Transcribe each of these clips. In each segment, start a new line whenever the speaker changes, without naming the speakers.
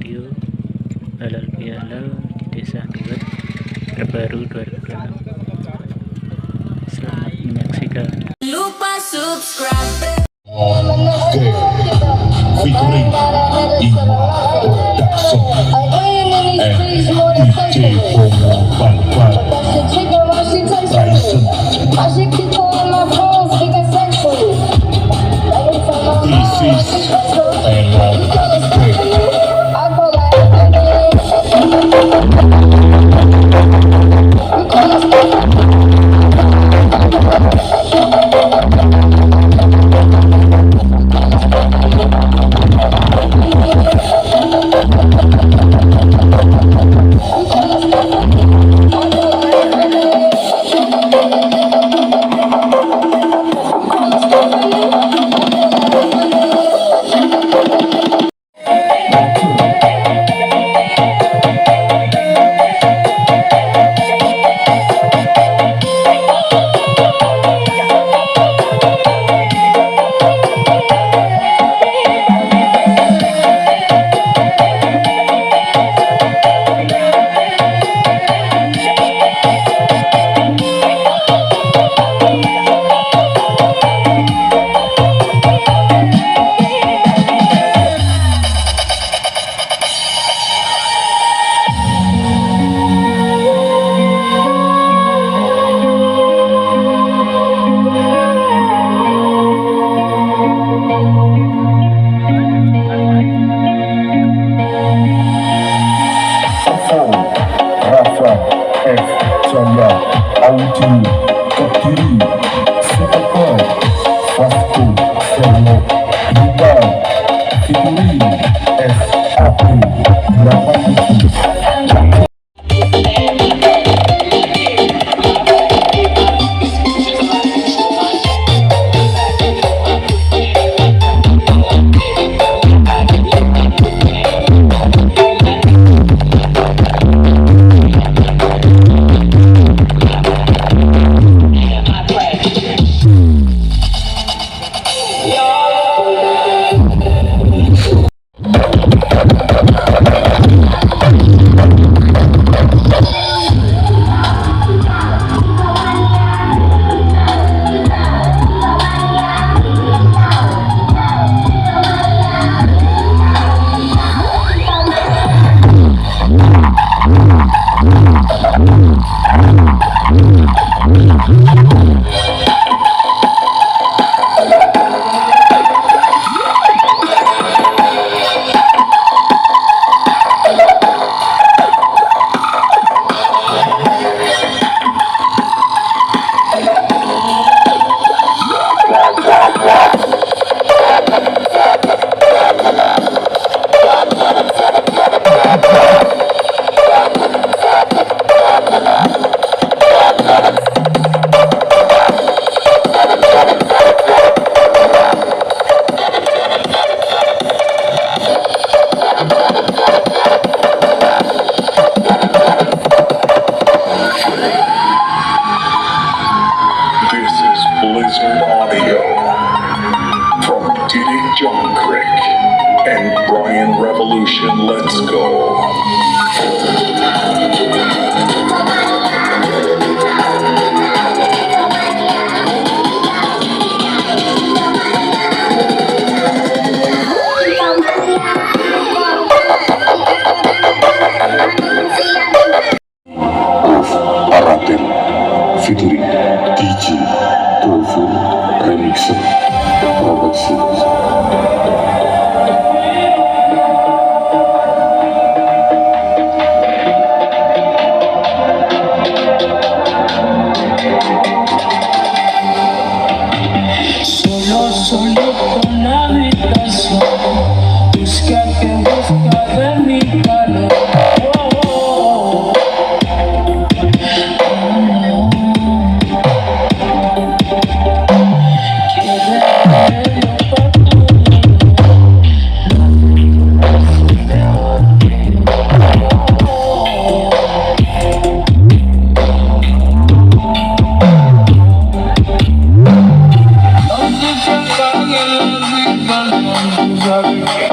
video halal bihalal di desa Duet terbaru 2006. Selamat menyaksikan.
Lupa subscribe.
Featuring Ima Production and DJ Homo Banban Tyson. This is a long break. Raffa, jaya, audio, terbaru, sumber, Sewu, terbaru, featuring Raffa, 87. And Brian Revolution, let's go. Aratem featuring DJ Tofu Remixer Productions.
Solo con la habitación, busca de mi calor. Oh,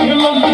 You look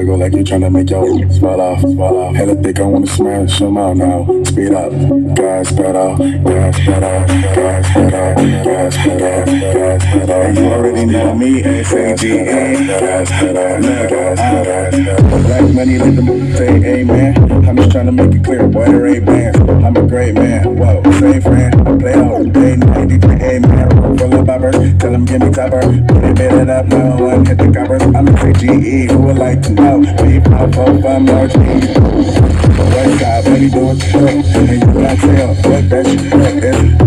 Wiggle like you're trying to make your fall off, fall off. Hella thick, I wanna smash them out now. Speed up, gas pedal, gas pedal, gas pedal, gas pedal, gas pedal. And you already know me, S-A-G-E. Gas pedal, gas pedal. Black money, let them say amen. I'm just trying to make it clear, boy, there ain't bands. I'm a great man, whoa, same friend. I play all day, night, DJ, amen. Full of boppers, tell them give me topper. They bet it up, no one hit the coppers. I'm a G-E, who would like to know? We pop up, I'm large West side, baby, do it quick. And you got tell, what that shit quick is.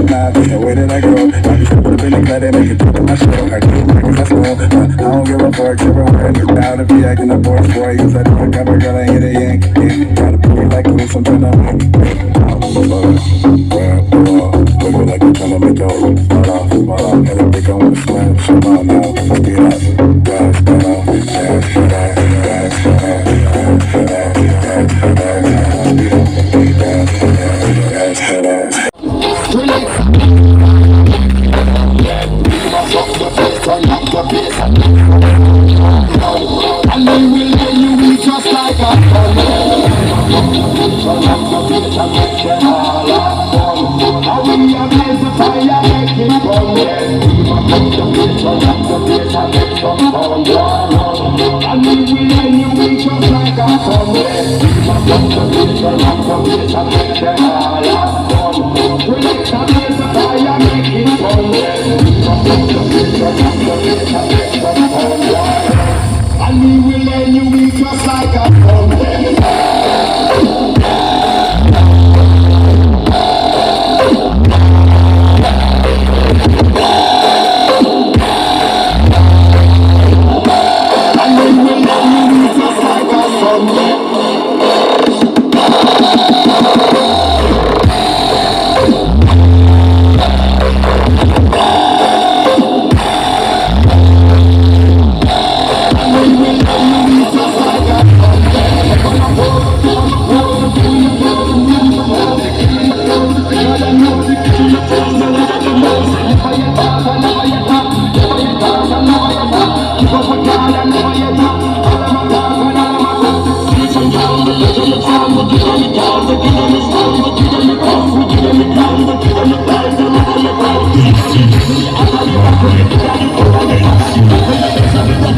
Nah, the way that I grow, I just put up in the cut and make it to my show. I do records, that's cool. I don't give a fuck, everywhere. Down if you acting a boss boy, you said if I cover, girl, I hit a yank. Gotta be like this, I'm trying to make it. Wiggle like you're trying to make your fall off, fall off. And I think I wanna smash them out now. Speed up, gas pedal, gas pedal, gas pedal, gas pedal, gas pedal.
And then we'll lay you in just like a and we will let you be just like a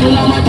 Ryan